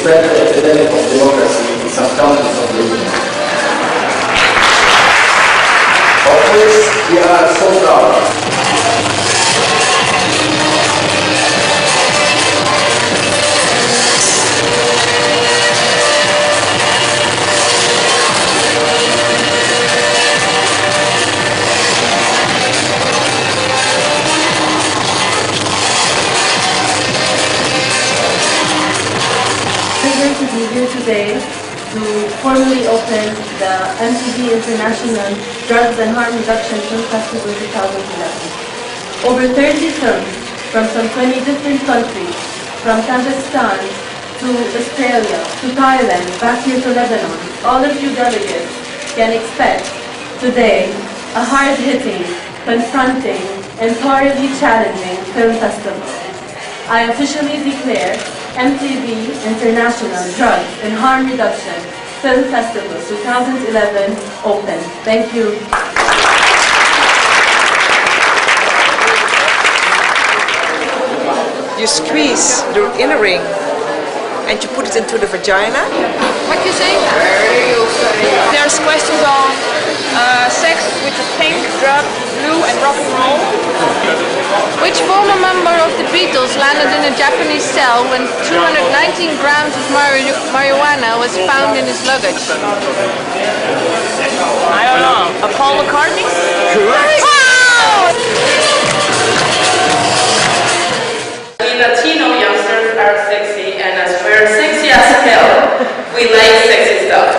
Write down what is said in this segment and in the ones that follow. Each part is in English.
spread the epidemic of democracy in some countries of the region. Of which we are so proud. To be here today to formally open the MTV International Drugs and Harm Reduction Film Festival 2011. Over 30 films from some 20 different countries, from Kazakhstan to Australia to Thailand, back here to Lebanon. All of you delegates can expect today a hard-hitting, confronting, and thoroughly challenging film festival. I officially declare MTV International Drugs and Harm Reduction Film Festival 2011 open. Thank you. You squeeze the inner ring and you put it into the vagina. What you say? There's questions on sex with the pink, drug, blue and rock and roll. Which former member of the Beatles landed in a Japanese cell when 219 grams of marijuana was found in his luggage? I don't know. Paul McCartney? Correct! Wow! We Latino youngsters are sexy, and as we're sexy as hell, we like sexy stuff.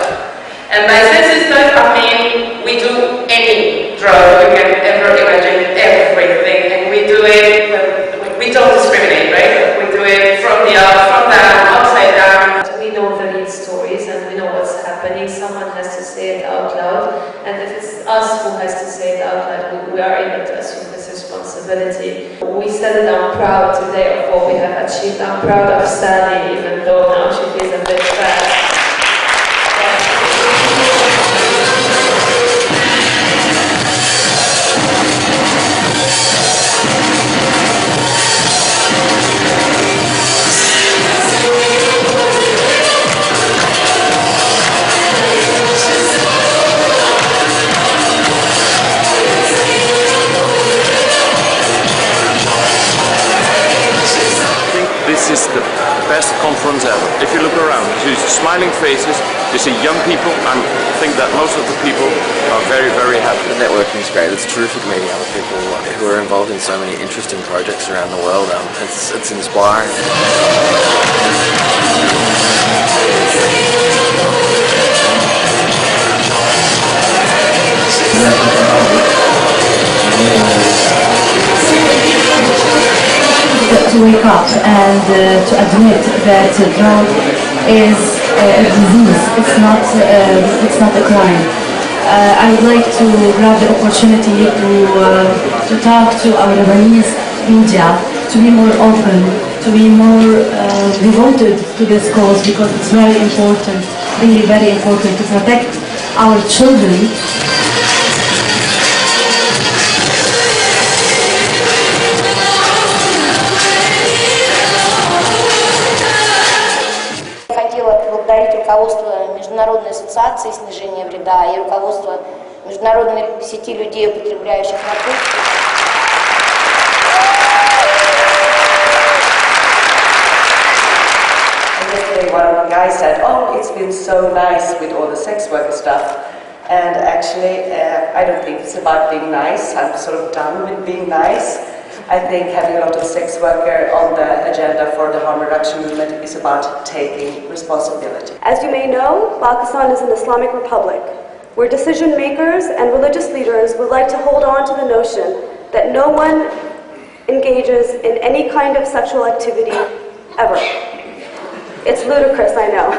And by sexy stuff, I mean we do any drug you can ever imagine, everything. And we do it, we don't discriminate, right? We do it from the up, from down, upside down. We know the lead stories and we know what's happening. Someone has to say it out loud. And if it's us who has to say it out loud, we are able to assume this responsibility. We said it, I'm proud today of what we have achieved. I'm proud of Sally, even though now she feels a bit bad. This is the best conference ever. If you look around, you see smiling faces, you see young people, and I think that most of the people are very, very happy. The networking is great. It's terrific meeting other people who are involved in so many interesting projects around the world. It's inspiring. To wake up and to admit that drug is a disease. It's not a crime. I would like to grab the opportunity to talk to our Lebanese media to be more open, to be more devoted to this cause, because it's very important, really very important to protect our children. Руководство Международной ассоциации снижения вреда и руководство Международной сети людей, употребляющих наркотики. Yesterday one guy said, "Oh, it's been so nice with all the sex worker stuff." And actually, I don't think it's about being nice. I'm sort of done with being nice. I think having a lot of sex worker on the agenda for the harm reduction movement is about taking responsibility. As you may know, Pakistan is an Islamic republic, where decision makers and religious leaders would like to hold on to the notion that no one engages in any kind of sexual activity ever. It's ludicrous, I know.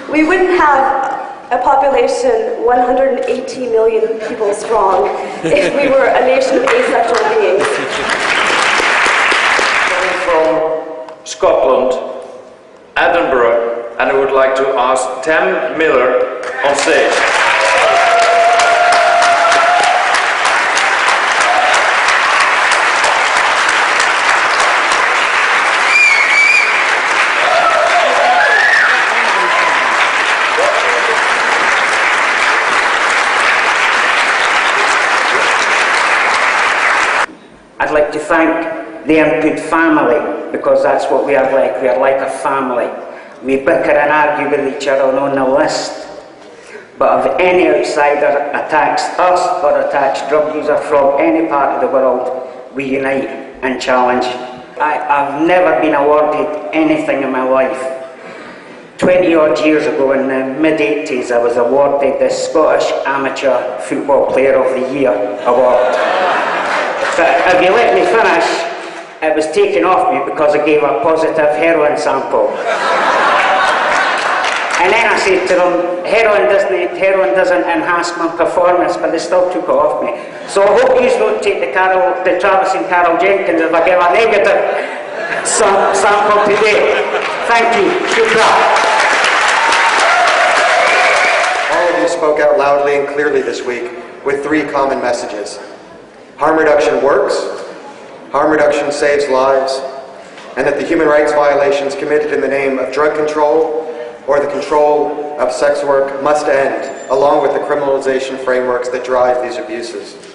We wouldn't have a population 180 million people strong if we were a nation of asexual beings. Coming from Scotland, Edinburgh, and I would like to ask Tam Miller on stage. to thank the Input family, because that's what we are like. We are like a family. We bicker and argue with each other on the list. But if any outsider attacks us or attacks drug user from any part of the world, we unite and challenge. I've never been awarded anything in my life. 20 odd years ago, in the mid-80s, I was awarded the Scottish Amateur Football Player of the Year award. But if you let me finish, it was taken off me because I gave a positive heroin sample. And then I said to them, heroin doesn't enhance my performance, but they still took it off me. So I hope you don't take the Travis and Carol Jenkins if I give a negative sample today. Thank you. Good job. All of you spoke out loudly and clearly this week with 3 common messages. Harm reduction works, harm reduction saves lives, and that the human rights violations committed in the name of drug control or the control of sex work must end, along with the criminalization frameworks that drive these abuses.